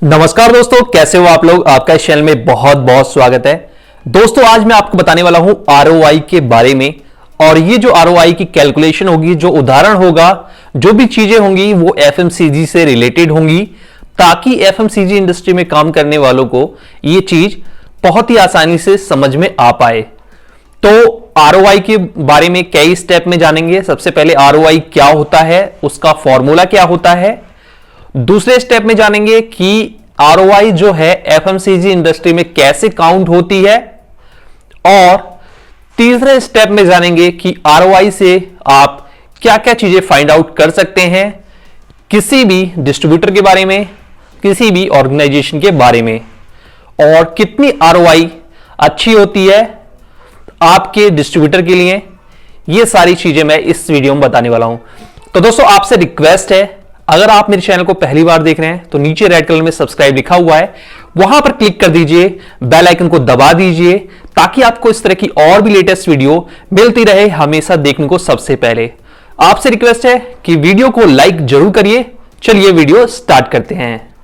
नमस्कार दोस्तों, कैसे हो आप लोग। आपका इस चैनल में बहुत बहुत स्वागत है। दोस्तों आज मैं आपको बताने वाला हूं आरओआई के बारे में। और ये जो आरओआई की कैलकुलेशन होगी, जो उदाहरण होगा, जो भी चीजें होंगी वो एफएमसीजी से रिलेटेड होंगी, ताकि एफएमसीजी इंडस्ट्री में काम करने वालों को ये चीज बहुत ही आसानी से समझ में आ पाए। तो आरओआई के बारे में कई स्टेप में जानेंगे। सबसे पहले आरओआई क्या होता है, उसका फॉर्मूला क्या होता है। दूसरे स्टेप में जानेंगे कि आरओआई जो है एफएमसीजी इंडस्ट्री में कैसे काउंट होती है। और तीसरे स्टेप में जानेंगे कि आरओआई से आप क्या क्या चीजें फाइंड आउट कर सकते हैं किसी भी डिस्ट्रीब्यूटर के बारे में, किसी भी ऑर्गेनाइजेशन के बारे में, और कितनी आरओआई अच्छी होती है आपके डिस्ट्रीब्यूटर के लिए। ये सारी चीजें मैं इस वीडियो में बताने वाला हूं। तो दोस्तों आपसे रिक्वेस्ट है, अगर आप मेरे चैनल को पहली बार देख रहे हैं तो नीचे रेड कलर में सब्सक्राइब लिखा हुआ है, वहां पर क्लिक कर दीजिए, बेल आइकन को दबा दीजिए, ताकि आपको इस तरह की और भी लेटेस्ट वीडियो मिलती रहे हमेशा देखने को सबसे पहले। आपसे रिक्वेस्ट है कि वीडियो को लाइक जरूर करिए। चलिए वीडियो स्टार्ट करते हैं।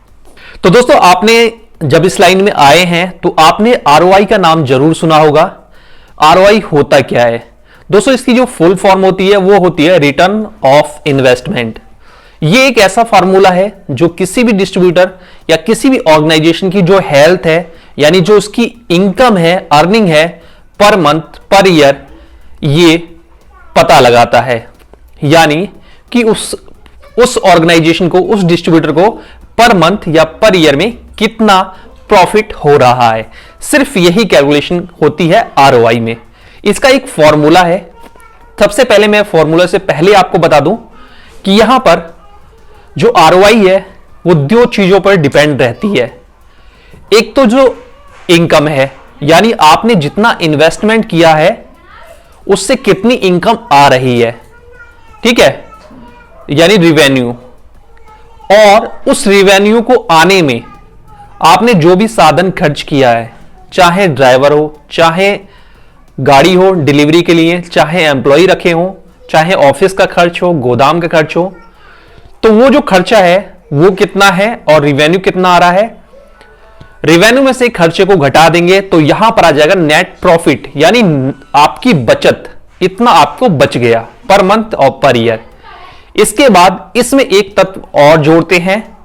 तो दोस्तों आपने जब इस लाइन में आए हैं तो आपने आरओआई का नाम जरूर सुना होगा। आरओआई होता क्या है दोस्तों, इसकी जो फुल फॉर्म होती है वो होती है रिटर्न ऑफ इन्वेस्टमेंट। ये एक ऐसा फार्मूला है जो किसी भी डिस्ट्रीब्यूटर या किसी भी ऑर्गेनाइजेशन की जो हेल्थ है, यानी जो उसकी इनकम है, अर्निंग है पर मंथ पर ईयर, ये पता लगाता है। यानी कि उस ऑर्गेनाइजेशन को, उस डिस्ट्रीब्यूटर को पर मंथ या पर ईयर में कितना प्रॉफिट हो रहा है। सिर्फ यही कैलकुलेशन होती है आरओआई में। इसका एक फॉर्मूला है। सबसे पहले मैं फॉर्मूला से पहले आपको बता दूं कि यहां पर जो आरओआई है वो दो चीजों पर डिपेंड रहती है। एक तो जो इनकम है, यानी आपने जितना इन्वेस्टमेंट किया है उससे कितनी इनकम आ रही है, ठीक है, यानी रिवेन्यू। और उस रिवेन्यू को आने में आपने जो भी साधन खर्च किया है, चाहे ड्राइवर हो, चाहे गाड़ी हो डिलीवरी के लिए, चाहे एम्प्लॉय रखे हो, चाहे ऑफिस का खर्च हो, गोदाम का खर्च हो, तो वो जो खर्चा है वो कितना है और रिवेन्यू कितना आ रहा है। रिवेन्यू में से खर्चे को घटा देंगे तो यहां पर आ जाएगा नेट प्रॉफिट, यानी आपकी बचत, इतना आपको बच गया पर मंथ और पर ईयर। इसके बाद इसमें एक तत्व और जोड़ते हैं,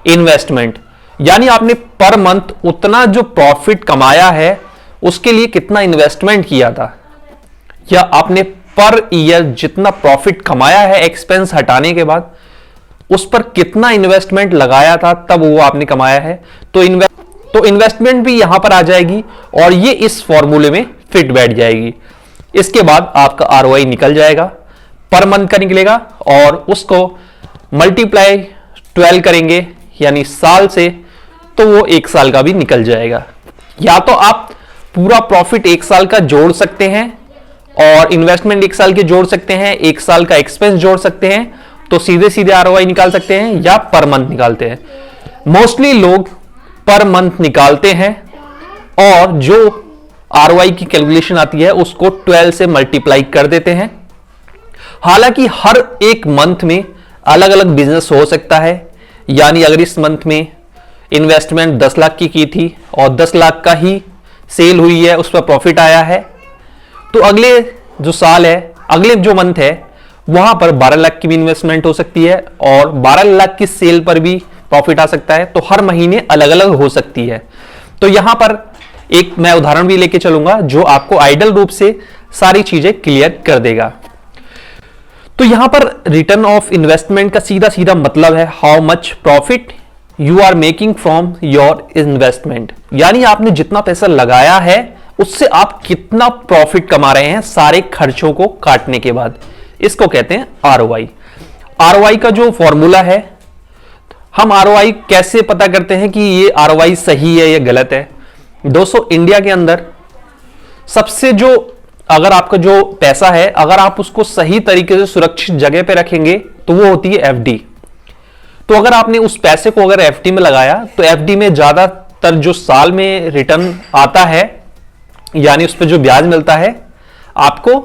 इन्वेस्टमेंट, यानी आपने पर मंथ उतना जो प्रॉफिट कमाया है उसके लिए कितना इन्वेस्टमेंट किया था, या आपने पर ईयर जितना प्रॉफिट कमाया है एक्सपेंस हटाने के बाद उस पर कितना इन्वेस्टमेंट लगाया था तब वो आपने कमाया है। तो इन्वेस्टमेंट भी यहां पर आ जाएगी और ये इस फॉर्मूले में फिट बैठ जाएगी। इसके बाद आपका आरओआई निकल जाएगा, पर मंथ का निकलेगा, और उसको मल्टीप्लाई 12 करेंगे यानी साल से, तो वो एक साल का भी निकल जाएगा। या तो आप पूरा प्रॉफिट एक साल का जोड़ सकते हैं और इन्वेस्टमेंट एक साल के जोड़ सकते हैं, एक साल का एक्सपेंस जोड़ सकते हैं, तो सीधे सीधे आरओआई निकाल सकते हैं, या पर मंथ निकालते हैं। मोस्टली लोग पर मंथ निकालते हैं और जो आरओआई की कैलकुलेशन आती है उसको 12 से मल्टीप्लाई कर देते हैं। हालांकि हर एक मंथ में अलग अलग बिजनेस हो सकता है, यानी अगर इस मंथ में इन्वेस्टमेंट 10 लाख की थी और 10 लाख का ही सेल हुई है, उस पर प्रॉफिट आया है, तो अगले जो साल है, अगले जो मंथ है, वहां पर 12 लाख की भी इन्वेस्टमेंट हो सकती है और 12 लाख की सेल पर भी प्रॉफिट आ सकता है। तो हर महीने अलग अलग हो सकती है। तो यहां पर एक मैं उदाहरण भी लेके चलूंगा जो आपको आइडियल रूप से सारी चीजें क्लियर कर देगा। तो यहां पर रिटर्न ऑफ इन्वेस्टमेंट का सीधा सीधा मतलब है how much profit you are making from your investment, यानी आपने जितना पैसा लगाया है उससे आप कितना प्रॉफिट कमा रहे हैं सारे खर्चों को काटने के बाद। इसको कहते हैं आरओआई। आरओआई का जो फॉर्मूला है, हम आरओआई कैसे पता करते हैं कि ये आरओआई सही है या गलत है। दोस्तों इंडिया के अंदर सबसे जो, अगर आपका जो पैसा है, अगर आप उसको सही तरीके से सुरक्षित जगह पे रखेंगे तो वो होती है एफडी। तो अगर आपने उस पैसे को अगर एफडी में लगाया तो एफडी में ज्यादातर जो साल में रिटर्न आता है, यानी उस पर जो ब्याज मिलता है, आपको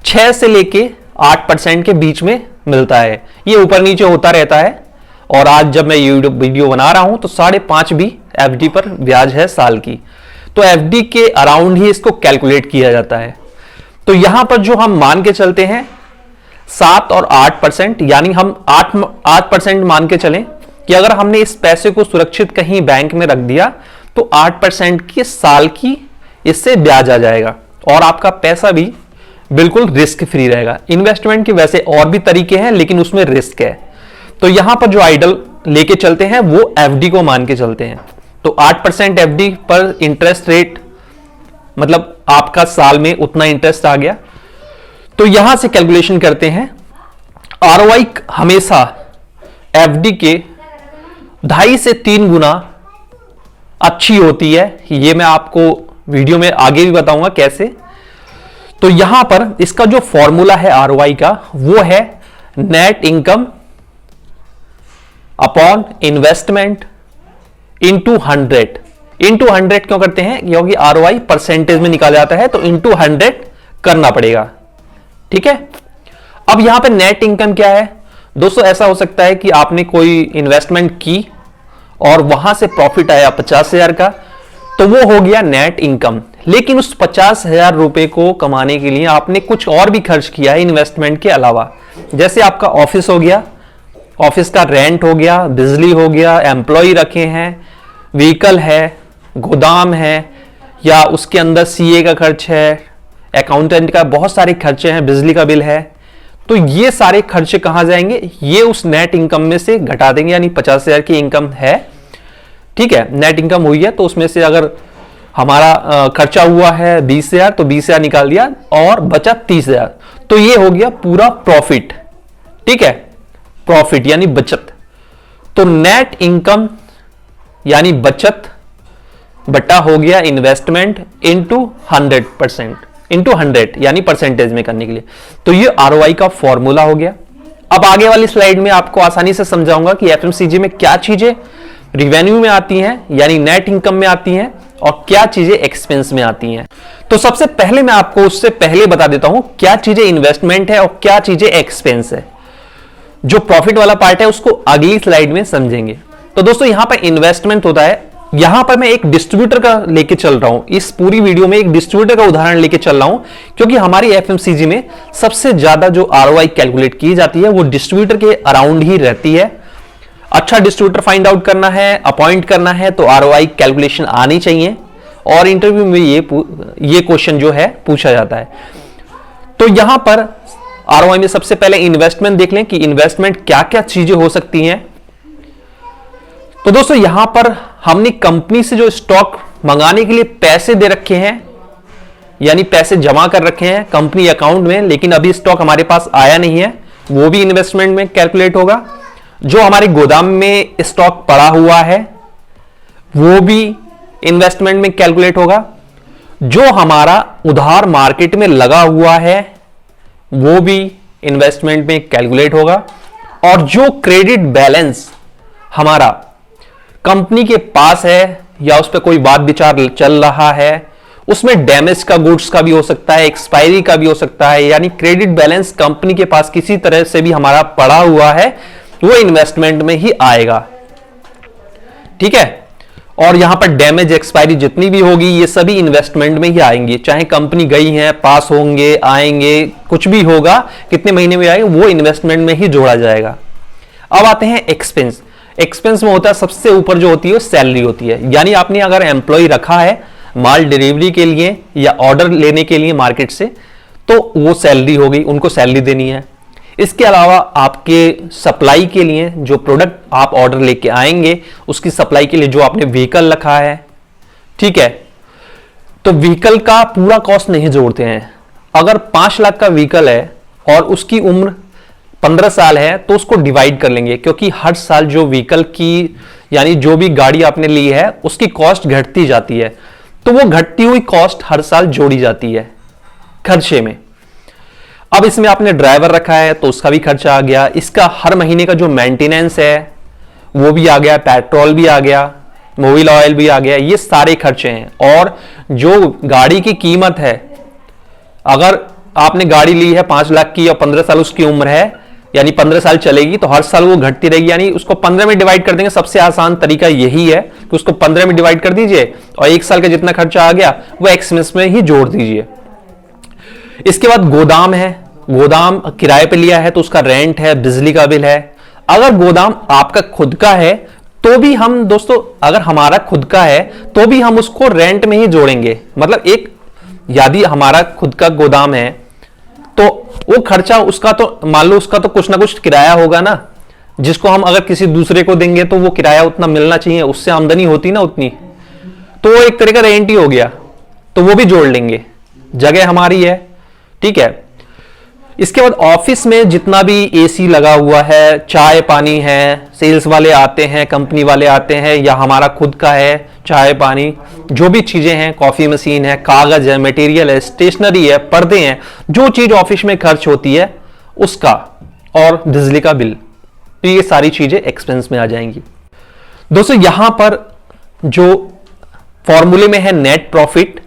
6 से लेके 8% के बीच में मिलता है। ये ऊपर नीचे होता रहता है और आज जब मैं वीडियो बना रहा हूं तो 5.5 भी एफडी पर ब्याज है साल की। तो एफडी के अराउंड ही इसको कैलकुलेट किया जाता है। तो यहां पर जो हम मान के चलते हैं 7 और 8%, यानी हम 8% मान के चलें कि अगर हमने इस पैसे को सुरक्षित कहीं बैंक में रख दिया तो 8% की साल की इससे ब्याज आ जाएगा और आपका पैसा भी बिल्कुल रिस्क फ्री रहेगा। इन्वेस्टमेंट के वैसे और भी तरीके हैं लेकिन उसमें रिस्क है। तो यहां पर जो आइडल लेके चलते हैं वो एफडी को मान के चलते हैं। तो 8% एफडी पर इंटरेस्ट रेट, मतलब आपका साल में उतना इंटरेस्ट आ गया। तो यहां से कैलकुलेशन करते हैं। आरओआई हमेशा एफडी के 2.5 से 3 गुना अच्छी होती है। ये मैं आपको वीडियो में आगे भी बताऊंगा कैसे। तो यहां पर इसका जो फॉर्मूला है आरओआई का वो है net income upon investment into 100। Into 100 क्यों करते हैं? क्योंकि आरओआई परसेंटेज में निकाला जाता है तो इंटू 100 करना पड़ेगा। ठीक है। अब यहां पे नेट इनकम क्या है दोस्तों? ऐसा हो सकता है कि आपने कोई इन्वेस्टमेंट की और वहां से प्रॉफिट आया 50,000 का, तो वो हो गया नेट इनकम। लेकिन उस 50,000 रुपए को कमाने के लिए आपने कुछ और भी खर्च किया है इन्वेस्टमेंट के अलावा। जैसे आपका ऑफिस हो गया, ऑफिस का रेंट हो गया, बिजली हो गया, एम्प्लॉय रखे हैं, व्हीकल है, गोदाम है, या उसके अंदर सीए का खर्च है, अकाउंटेंट का बहुत सारे खर्चे हैं, बिजली का बिल है। तो ये सारे खर्चे कहां जाएंगे? ये उस नेट इनकम में से घटा देंगे। यानी 50,000 की इनकम है, ठीक है, नेट इनकम हुई है, तो उसमें से अगर हमारा खर्चा हुआ है 20,000 तो 20,000 निकाल दिया और बचा 30,000। तो ये हो गया पूरा प्रॉफिट। ठीक है, प्रॉफिट यानी बचत। तो नेट इनकम यानी बचत बटा हो गया इन्वेस्टमेंट इंटू 100%, इंटू 100 यानी परसेंटेज में करने के लिए। तो ये आरओआई का फॉर्मूला हो गया। अब आगे वाली स्लाइड में आपको आसानी से समझाऊंगा कि एफएमसीजी में क्या चीजें रिवेन्यू में आती हैं यानी नेट इनकम में आती हैं और क्या चीजें एक्सपेंस में आती हैं। तो सबसे पहले मैं आपको उससे पहले बता देता हूं क्या चीजें इन्वेस्टमेंट है और क्या चीजें एक्सपेंस है। जो प्रॉफिट वाला पार्ट है उसको अगली स्लाइड में समझेंगे। तो दोस्तों यहां पर इन्वेस्टमेंट होता है। यहां पर मैं एक डिस्ट्रीब्यूटर का लेके चल रहा हूं, इस पूरी वीडियो में एक डिस्ट्रीब्यूटर का उदाहरण लेके चल रहा हूं क्योंकि हमारी एफएमसीजी में सबसे ज्यादा जो आरओआई कैलकुलेट की जाती है वो डिस्ट्रीब्यूटर के अराउंड ही रहती है। अच्छा डिस्ट्रीब्यूटर फाइंड आउट करना है, अपॉइंट करना है तो आरओआई कैलकुलेशन आनी चाहिए और इंटरव्यू में ये क्वेश्चन जो है पूछा जाता है। तो यहां पर आरओआई में सबसे पहले इन्वेस्टमेंट देख लें कि इन्वेस्टमेंट क्या क्या चीजें हो सकती हैं। तो दोस्तों यहां पर हमने कंपनी से जो स्टॉक मंगाने के लिए पैसे दे रखे हैं यानी पैसे जमा कर रखे हैं कंपनी अकाउंट में, लेकिन अभी स्टॉक हमारे पास आया नहीं है, वो भी इन्वेस्टमेंट में कैलकुलेट होगा। जो हमारे गोदाम में स्टॉक पड़ा हुआ है वो भी इन्वेस्टमेंट में कैलकुलेट होगा। जो हमारा उधार मार्केट में लगा हुआ है वो भी इन्वेस्टमेंट में कैलकुलेट होगा। और जो क्रेडिट बैलेंस हमारा कंपनी के पास है या उस पर कोई वाद विचार चल रहा है, उसमें डैमेज का गुड्स का भी हो सकता है, एक्सपायरी का भी हो सकता है, यानी क्रेडिट बैलेंस कंपनी के पास किसी तरह से भी हमारा पड़ा हुआ है वो इन्वेस्टमेंट में ही आएगा। ठीक है। और यहां पर डैमेज एक्सपायरी जितनी भी होगी ये सभी इन्वेस्टमेंट में ही आएंगी, चाहे कंपनी गई है, पास होंगे, आएंगे, कुछ भी होगा, कितने महीने में आएंगे, वो इन्वेस्टमेंट में ही जोड़ा जाएगा। अब आते हैं एक्सपेंस। एक्सपेंस में होता है सबसे ऊपर जो होती है सैलरी होती है, यानी आपने अगर एम्प्लॉय रखा है माल डिलीवरी के लिए या ऑर्डर लेने के लिए मार्केट से तो वो सैलरी हो गई, उनको सैलरी देनी है। इसके अलावा आपके सप्लाई के लिए जो प्रोडक्ट आप ऑर्डर लेके आएंगे उसकी सप्लाई के लिए जो आपने व्हीकल रखा है, ठीक है, तो व्हीकल का पूरा कॉस्ट नहीं जोड़ते हैं। अगर 5 लाख का व्हीकल है और उसकी उम्र 15 साल है तो उसको डिवाइड कर लेंगे, क्योंकि हर साल जो व्हीकल की यानी जो भी गाड़ी आपने ली है उसकी कॉस्ट घटती जाती है, तो वो घटती हुई कॉस्ट हर साल जोड़ी जाती है खर्चे में। अब इसमें आपने ड्राइवर रखा है तो उसका भी खर्चा आ गया, इसका हर महीने का जो मेंटेनेंस है वो भी आ गया, पेट्रोल भी आ गया, मोबिल ऑयल भी आ गया, ये सारे खर्चे हैं। और जो गाड़ी की कीमत है, अगर आपने गाड़ी ली है 5 लाख की और 15 साल उसकी उम्र है, यानी 15 साल चलेगी तो हर साल वो घटती रहेगी, यानी उसको 15 में डिवाइड कर देंगे। सबसे आसान तरीका यही है कि उसको 15 में डिवाइड कर दीजिए और 1 साल का जितना खर्चा आ गया वो एक्सपेंस में ही जोड़ दीजिए। इसके बाद गोदाम है, गोदाम किराए पे लिया है तो उसका रेंट है, बिजली का बिल है। अगर गोदाम आपका खुद का है तो भी हम दोस्तों, अगर हमारा खुद का है तो भी हम उसको रेंट में ही जोड़ेंगे। मतलब एक यदि हमारा खुद का गोदाम है तो वो खर्चा उसका तो मान लो उसका तो कुछ ना कुछ किराया होगा ना, जिसको हम अगर किसी दूसरे को देंगे तो वो किराया उतना मिलना चाहिए, उससे आमदनी होती ना उतनी, तो वो एक तरह का रेंट ही हो गया, तो वो भी जोड़ लेंगे। जगह हमारी है, ठीक है। इसके बाद ऑफिस में जितना भी एसी लगा हुआ है, चाय पानी है, सेल्स वाले आते हैं, कंपनी वाले आते हैं, या हमारा खुद का है चाय पानी, जो भी चीजें हैं, कॉफी मशीन है, कागज है, मटेरियल है, स्टेशनरी है, पर्दे हैं, जो चीज ऑफिस में खर्च होती है उसका, और बिजली का बिल, तो ये सारी चीजें एक्सपेंस में आ जाएंगी। दोस्तों यहां पर जो फॉर्मूले में है नेट प्रॉफिट,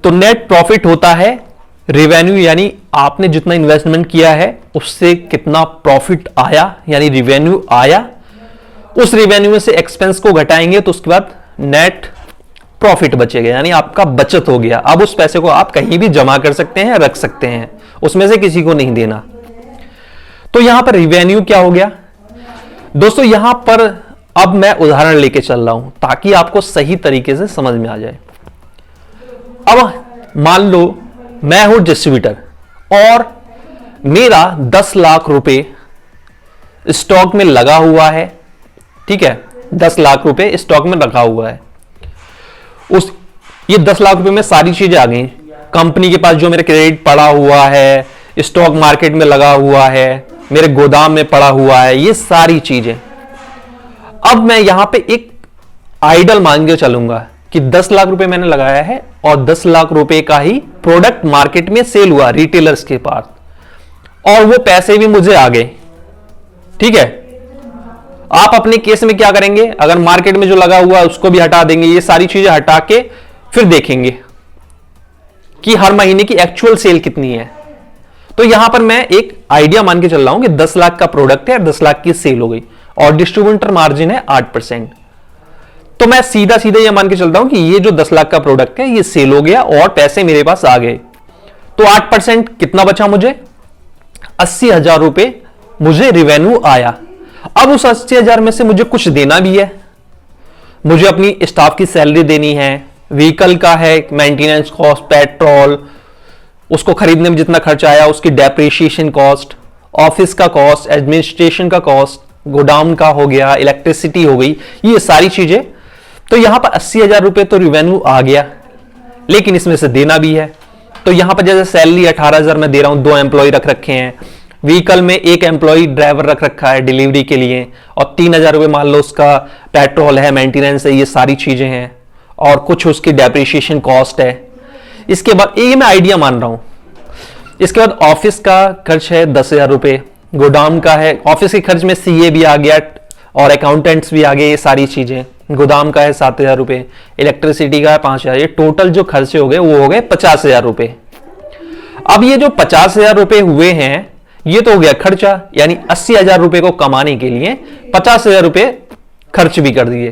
तो नेट प्रॉफिट होता है रेवेन्यू, यानी आपने जितना इन्वेस्टमेंट किया है उससे कितना प्रॉफिट आया, यानी रेवेन्यू आया, उस रेवेन्यू में से एक्सपेंस को घटाएंगे तो उसके बाद नेट प्रॉफिट बचेगा, यानी आपका बचत हो गया। अब उस पैसे को आप कहीं भी जमा कर सकते हैं, रख सकते हैं, उसमें से किसी को नहीं देना। तो यहां पर रेवेन्यू क्या हो गया दोस्तों, यहां पर अब मैं उदाहरण लेके चल रहा हूं ताकि आपको सही तरीके से समझ में आ जाए। अब मान लो मैं हूं डिस्ट्रीब्यूटर और मेरा 10 लाख रुपए स्टॉक में लगा हुआ है, ठीक है, 10 लाख रुपए स्टॉक में रखा हुआ है। ये 10 लाख रुपए में सारी चीजें आ गई, कंपनी के पास जो मेरा क्रेडिट पड़ा हुआ है, स्टॉक मार्केट में लगा हुआ है, मेरे गोदाम में पड़ा हुआ है, ये सारी चीजें। अब मैं यहां पे एक आइडल मान के चलूंगा कि 10 लाख रुपए मैंने लगाया है और 10 लाख रुपए का ही प्रोडक्ट मार्केट में सेल हुआ रिटेलर्स के पास, और वो पैसे भी मुझे आ गए, ठीक है। आप अपने केस में क्या करेंगे, अगर मार्केट में जो लगा हुआ है उसको भी हटा देंगे, ये सारी चीजें हटा के फिर देखेंगे कि हर महीने की एक्चुअल सेल कितनी है। तो यहां पर मैं एक आइडिया मान के चल रहा हूं कि 10 लाख का प्रोडक्ट है, 10 लाख की सेल हो गई और डिस्ट्रीब्यूटर मार्जिन है 8%। तो मैं सीधा सीधा यह मान के चलता हूं कि ये जो 10 लाख का प्रोडक्ट है ये सेल हो गया और पैसे मेरे पास आ गए, तो 8% कितना बचा मुझे, 80,000 रुपए मुझे रिवेन्यू आया। अब उस 80,000 में से मुझे कुछ देना भी है, मुझे अपनी स्टाफ की सैलरी देनी है, व्हीकल का है मेंटेनेंस कॉस्ट, पेट्रोल, उसको खरीदने में जितना खर्चा आया उसकी डेप्रिसिएशन कॉस्ट, ऑफिस का कॉस्ट, एडमिनिस्ट्रेशन का कॉस्ट, गोडाउन का हो गया, इलेक्ट्रिसिटी हो गई, ये सारी चीजें। तो यहां पर 80,000 रुपए तो रिवेन्यू आ गया, लेकिन इसमें से देना भी है। तो यहां पर जैसे सैलरी 18,000 में दे रहा हूं, 2 एम्प्लॉय रख रखे हैं, व्हीकल में 1 एम्प्लॉय ड्राइवर रख रखा है डिलीवरी के लिए, और 3,000 रुपए मान लो उसका पेट्रोल है, मेंटेनेंस है, ये सारी चीजें हैं, और कुछ उसकी डेप्रिसिएशन कॉस्ट है। इसके बाद ये मैं आइडिया मान रहा हूं। इसके बाद ऑफिस का खर्च है 10,000 रुपए, गोदाम का है, ऑफिस के खर्च में सीए भी आ गया और अकाउंटेंट्स भी आ गए, ये सारी चीजें। गोदाम का है 7,000 रुपए, इलेक्ट्रिसिटी का है 5,000, ये टोटल जो खर्चे हो गए वो हो गए 50,000 रुपए। अब ये जो 50,000 रुपए हुए हैं ये तो हो गया खर्चा, यानी 80,000 रुपए को कमाने के लिए 50,000 रुपए खर्च भी कर दिए।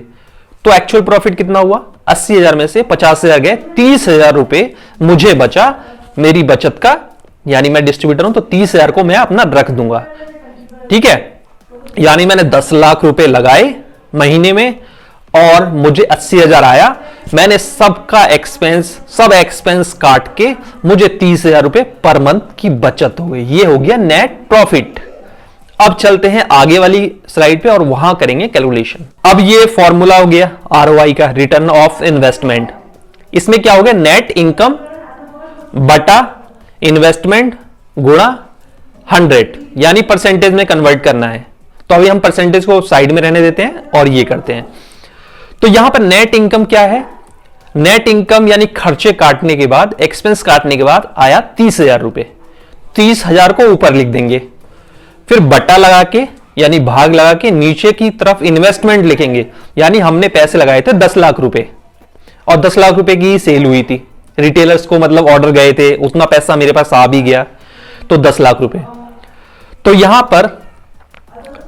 तो एक्चुअल प्रॉफिट कितना हुआ, 80,000 में से 50,000 गए, 30,000 रुपए मुझे बचा मेरी बचत का, यानी मैं डिस्ट्रीब्यूटर हूं तो 30,000 को मैं अपना रख दूंगा, ठीक है। यानी मैंने 10 लाख रुपए लगाए महीने में और मुझे 80,000 आया, मैंने सबका एक्सपेंस, सब एक्सपेंस काट के मुझे 30,000 रुपए पर मंथ की बचत हो गई। ये हो गया नेट प्रॉफिट। अब चलते हैं आगे वाली स्लाइड पे और वहां करेंगे कैलकुलेशन। अब ये फॉर्मूला हो गया आरओआई का, रिटर्न ऑफ इन्वेस्टमेंट। इसमें क्या हो गया, नेट इनकम बटा इन्वेस्टमेंट गुणा 100, यानी परसेंटेज में कन्वर्ट करना है। तो अभी हम परसेंटेज को साइड में रहने देते हैं और ये करते हैं। तो यहां पर नेट इनकम क्या है, नेट इनकम यानी खर्चे काटने के बाद, एक्सपेंस काटने के बाद आया 30,000 रुपए। 30,000 को ऊपर लिख देंगे, फिर बटा लगा के यानी भाग लगा के नीचे की तरफ इन्वेस्टमेंट लिखेंगे, यानी हमने पैसे लगाए थे 10 लाख रुपए और 10 लाख रुपए की सेल हुई थी, रिटेलर्स को मतलब ऑर्डर गए थे, उतना पैसा मेरे पास आ भी गया, तो 10 लाख रुपए। तो यहां पर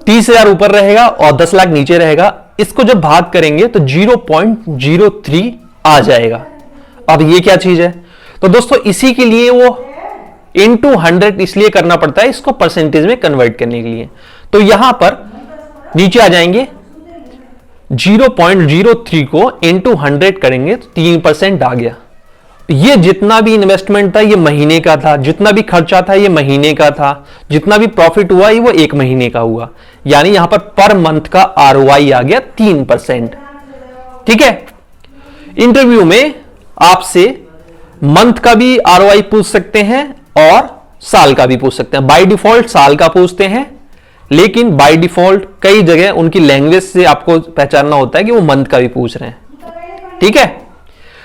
30,000 ऊपर रहेगा और 10 लाख नीचे रहेगा। इसको जब भाग करेंगे तो 0.03 आ जाएगा। अब ये क्या चीज है? तो दोस्तों इसी के लिए वो इनटू 100 इसलिए करना पड़ता है, इसको परसेंटेज में कन्वर्ट करने के लिए। तो यहां पर नीचे आ जाएंगे, 0.03 को इनटू 100 करेंगे तो 3% आ गया। ये जितना भी इन्वेस्टमेंट था ये महीने का था, जितना भी खर्चा था ये महीने का था, जितना भी प्रॉफिट हुआ ये वो 1 महीने का हुआ। यानी यहां पर मंथ का आरओआई आ गया 3%। ठीक है। इंटरव्यू में आपसे मंथ का भी आरओआई पूछ सकते हैं और साल का भी पूछ सकते हैं। बाय डिफॉल्ट साल का पूछते हैं, लेकिन बाय डिफॉल्ट कई जगह उनकी लैंग्वेज से आपको पहचानना होता है कि वो मंथ का भी पूछ रहे हैं। ठीक है।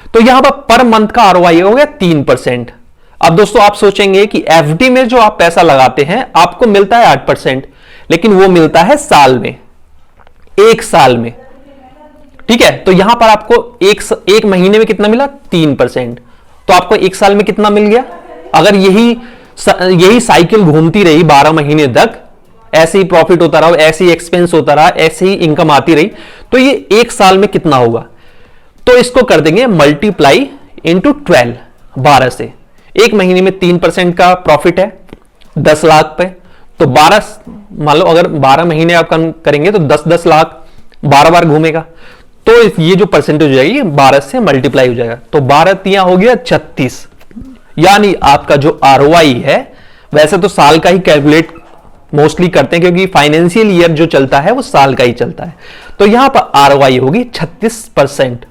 तो यहां पर मंथ का आरओआई हो गया 3%। अब दोस्तों आप सोचेंगे कि एफडी में जो आप पैसा लगाते हैं आपको मिलता है 8%, लेकिन वो मिलता है साल में, 1 साल में। ठीक है। तो यहां पर आपको एक महीने में कितना मिला? 3%। तो आपको 1 साल में कितना मिल गया? अगर यही साइकिल घूमती रही 12 महीने तक, ऐसे ही प्रॉफिट होता रहा, ऐसे ही एक्सपेंस होता रहा, ऐसे ही इनकम आती रही, तो ये 1 साल में कितना होगा? तो इसको कर देंगे मल्टीप्लाई इंटू 12, 12 से। एक महीने में 3% का प्रॉफिट है 10 लाख पे, तो 12 मान लो अगर 12 महीने आप करेंगे तो 10-10 लाख 12 बार घूमेगा, तो ये जो परसेंटेज हो जाएगी 12 से मल्टीप्लाई हो जाएगा। तो 12 तिया हो गया 36। यानी आपका जो आरओआई है, वैसे तो साल का ही कैलकुलेट मोस्टली करते हैं क्योंकि फाइनेंशियल ईयर जो चलता है वो साल का ही चलता है। तो यहां पर आरओआई होगी 36%।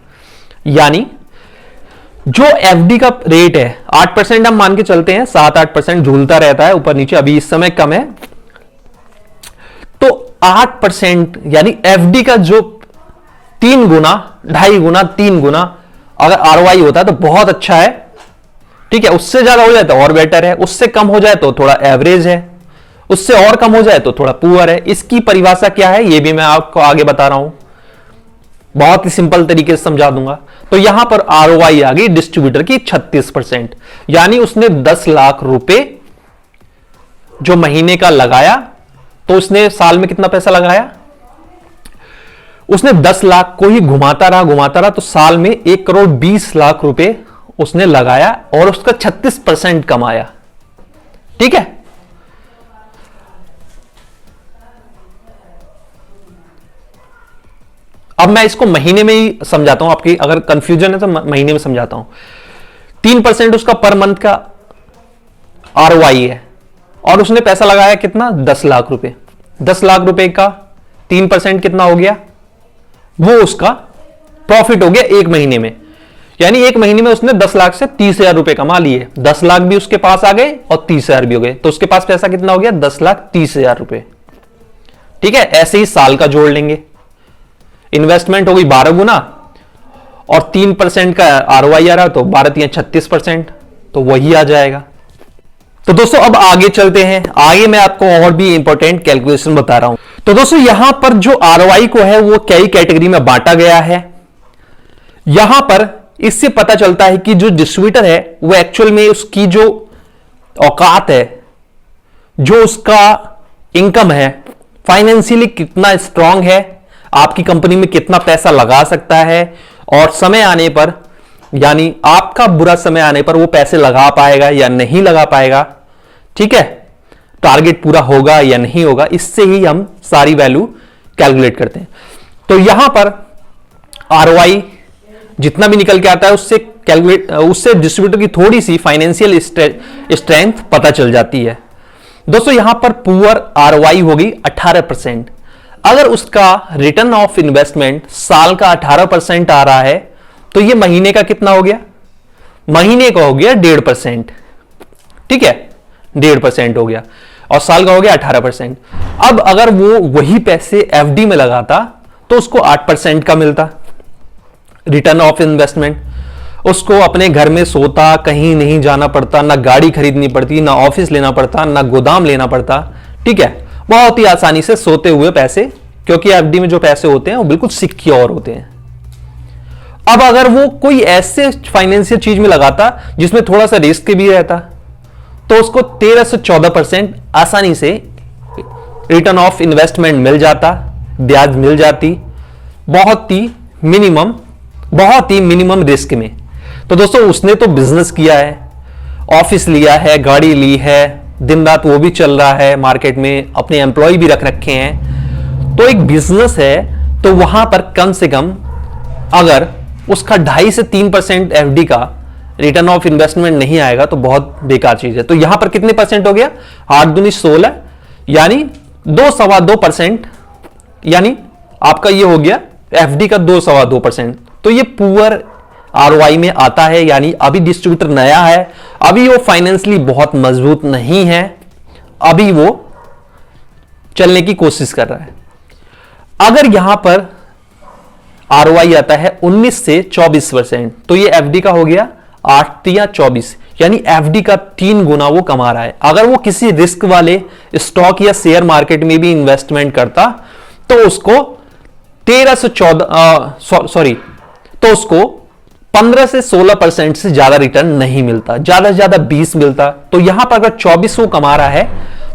यानी जो एफडी का रेट है 8% हम मान के चलते हैं, 7-8% झूलता रहता है ऊपर नीचे, अभी इस समय कम है। तो 8% यानी एफडी का जो 3 गुना, 2.5 गुना, 3 गुना अगर आरओआई होता है तो बहुत अच्छा है। ठीक है। उससे ज्यादा हो जाए तो और बेटर है, उससे कम हो जाए तो थोड़ा एवरेज है, उससे और कम हो जाए तो थोड़ा पुअर है। इसकी परिभाषा क्या है ये भी मैं आपको आगे बता रहा हूं, बहुत ही सिंपल तरीके से समझा दूंगा। तो यहां पर आरओआई आ गई डिस्ट्रीब्यूटर की 36%। यानी उसने 10 लाख रुपए जो महीने का लगाया, तो उसने साल में कितना पैसा लगाया? उसने 10 लाख को ही घुमाता रहा, तो साल में 1,20,00,000 रुपए उसने लगाया और उसका 36% कमाया। ठीक है। अब मैं इसको महीने में ही समझाता हूं, आपकी अगर कंफ्यूजन है तो महीने में समझाता हूं। 3% उसका पर मंथ का आरओआई है और उसने पैसा लगाया कितना? 10 लाख रुपए। 10 लाख रुपए का 3% कितना हो गया? वो उसका प्रॉफिट हो गया 1 महीने में। यानी 1 महीने में उसने 10 लाख से 30,000 रुपए कमा लिए। 10 लाख भी उसके पास आ गए और 30,000 भी हो गए, तो उसके पास पैसा कितना हो गया? 10,30,000 रुपए। ठीक है। ऐसे ही साल का जोड़ लेंगे, इन्वेस्टमेंट हो गई 12 गुना और 3% का आरओआई आ रहा, तो 12 36%, तो वही आ जाएगा। तो दोस्तों अब आगे चलते हैं, आगे मैं आपको और भी इंपॉर्टेंट कैलकुलेशन बता रहा हूं। तो दोस्तों यहां पर जो आरओआई को है वो कई कैटेगरी में बांटा गया है। यहां पर इससे पता चलता है कि जो डिस्ट्रीब्यूटर है वो एक्चुअल में उसकी जो औकात है, जो उसका इनकम है, फाइनेंशियली कितना स्ट्रांग है, आपकी कंपनी में कितना पैसा लगा सकता है, और समय आने पर यानी आपका बुरा समय आने पर वो पैसे लगा पाएगा या नहीं लगा पाएगा। ठीक है। टारगेट पूरा होगा या नहीं होगा, इससे ही हम सारी वैल्यू कैलकुलेट करते हैं। तो यहां पर आरओआई जितना भी निकल के आता है उससे डिस्ट्रीब्यूटर की थोड़ी सी फाइनेंशियल स्ट्रेंथ पता चल जाती है। दोस्तों यहां पर पुअर आरओआई होगी 18%। अगर उसका रिटर्न ऑफ इन्वेस्टमेंट साल का 18% आ रहा है, तो ये महीने का कितना हो गया? महीने का हो गया 1.5%। ठीक है। 1.5% हो गया और साल का हो गया 18%। अब अगर वो वही पैसे एफडी में लगाता तो उसको 8% का मिलता रिटर्न ऑफ इन्वेस्टमेंट। उसको अपने घर में सोता, कहीं नहीं जाना पड़ता, ना गाड़ी खरीदनी पड़ती, ना ऑफिस लेना पड़ता, ना गोदाम लेना पड़ता। ठीक है। बहुत ही आसानी से सोते हुए पैसे, क्योंकि एफडी में जो पैसे होते हैं वो बिल्कुल सिक्योर होते हैं। अब अगर वो कोई ऐसे फाइनेंशियल चीज में लगाता जिसमें थोड़ा सा रिस्क भी रहता, तो उसको 13 से 14% आसानी से रिटर्न ऑफ इन्वेस्टमेंट मिल जाता, ब्याज मिल जाती, बहुत ही मिनिमम रिस्क में। तो दोस्तों उसने तो बिजनेस किया है, ऑफिस लिया है, गाड़ी ली है, दिन रात वो भी चल रहा है मार्केट में, अपने एम्प्लॉय भी रख रखे हैं। तो एक बिजनेस है, तो वहां पर कम से कम अगर उसका 2.5 से 3% एफडी का रिटर्न ऑफ इन्वेस्टमेंट नहीं आएगा तो बहुत बेकार चीज है। तो यहां पर कितने परसेंट हो गया? 8 दूनी 16, यानी 2-2.25%, यानी आपका ये हो गया एफडी का 2-2.25%। तो ये पुअर आरओआई में आता है, यानी अभी डिस्ट्रीब्यूटर नया है, अभी वो फाइनेंशियली बहुत मजबूत नहीं है, अभी वो चलने की कोशिश कर रहा है। अगर यहां पर आरओआई आता है 19 से 24%, तो ये एफडी का हो गया 8 या 24, यानी एफडी का 3 गुना वो कमा रहा है। अगर वो किसी रिस्क वाले स्टॉक या शेयर मार्केट में भी इन्वेस्टमेंट करता तो उसको 15 से 16% से ज्यादा रिटर्न नहीं मिलता, ज्यादा से ज्यादा 20 मिलता। तो यहां पर अगर 24 वो कमा रहा है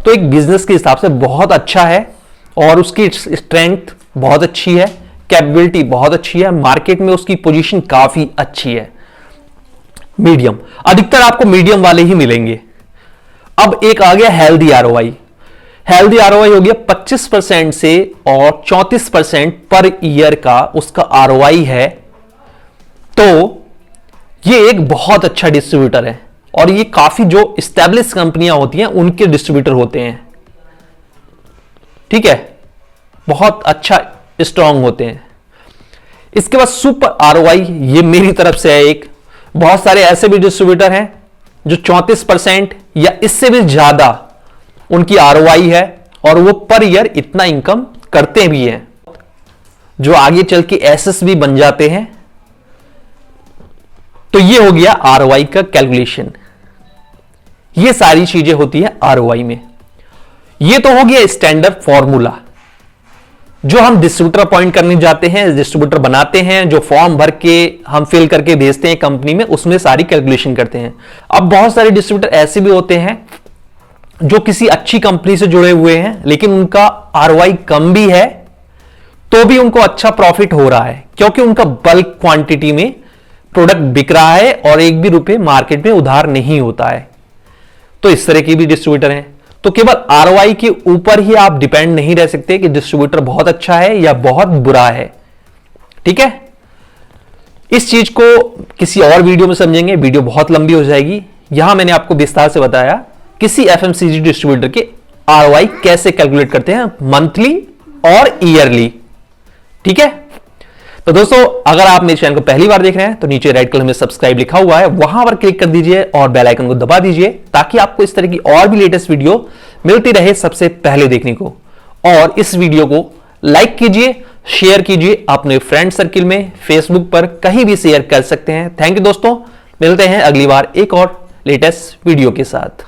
तो एक बिजनेस के हिसाब से बहुत अच्छा है, और उसकी स्ट्रेंथ बहुत अच्छी है, कैपेबिलिटी बहुत अच्छी है, मार्केट में उसकी पोजीशन काफी अच्छी है। मीडियम, अधिकतर आपको मीडियम वाले ही मिलेंगे। अब एक आ गया हेल्दी आरओआई। हेल्दी आरओआई हो गया 25% से और 34% पर ईयर का उसका आरओआई है। तो ये एक बहुत अच्छा डिस्ट्रीब्यूटर है, और ये काफी जो एस्टैब्लिश कंपनियां होती हैं उनके डिस्ट्रीब्यूटर होते हैं, ठीक है, बहुत अच्छा स्ट्रांग होते हैं। इसके बाद सुपर आरओआई, ये मेरी तरफ से है एक। बहुत सारे ऐसे भी डिस्ट्रीब्यूटर हैं जो 34% या इससे भी ज्यादा उनकी आरओआई है, और वो पर ईयर इतना इनकम करते भी हैं, जो आगे चल के एसएस भी बन जाते हैं। तो ये हो गया आरओआई का कैलकुलेशन। ये सारी चीजें होती है आरओआई में। ये तो हो गया स्टैंडर्ड फॉर्मूला जो हम डिस्ट्रीब्यूटर अपॉइंट करने जाते हैं, डिस्ट्रीब्यूटर बनाते हैं, जो फॉर्म भर के हम फिल करके भेजते हैं कंपनी में, उसमें सारी कैलकुलेशन करते हैं। अब बहुत सारे डिस्ट्रीब्यूटर ऐसे भी होते हैं जो किसी अच्छी कंपनी से जुड़े हुए हैं, लेकिन उनका आरओआई कम भी है, तो भी उनको अच्छा प्रॉफिट हो रहा है, क्योंकि उनका बल्क क्वांटिटी में प्रोडक्ट बिक रहा है और एक भी रुपए मार्केट में उधार नहीं होता है। तो इस तरह के भी डिस्ट्रीब्यूटर हैं। तो केवल आरओआई के ऊपर ही आप डिपेंड नहीं रह सकते कि डिस्ट्रीब्यूटर बहुत अच्छा है या बहुत बुरा है, ठीक है। इस चीज को किसी और वीडियो में समझेंगे, वीडियो बहुत लंबी हो जाएगी। यहां मैंने आपको विस्तार से बताया किसी एफएमसीजी डिस्ट्रीब्यूटर के आरओआई कैसे कैलकुलेट करते हैं, मंथली और ईयरली, ठीक है। तो दोस्तों, अगर आप मेरे चैनल को पहली बार देख रहे हैं तो नीचे रेड कलर में सब्सक्राइब लिखा हुआ है, वहां पर क्लिक कर दीजिए और बेल आइकन को दबा दीजिए, ताकि आपको इस तरह की और भी लेटेस्ट वीडियो मिलती रहे सबसे पहले देखने को। और इस वीडियो को लाइक कीजिए, शेयर कीजिए अपने फ्रेंड सर्किल में, फेसबुक पर कहीं भी शेयर कर सकते हैं। थैंक यू दोस्तों, मिलते हैं अगली बार एक और लेटेस्ट वीडियो के साथ।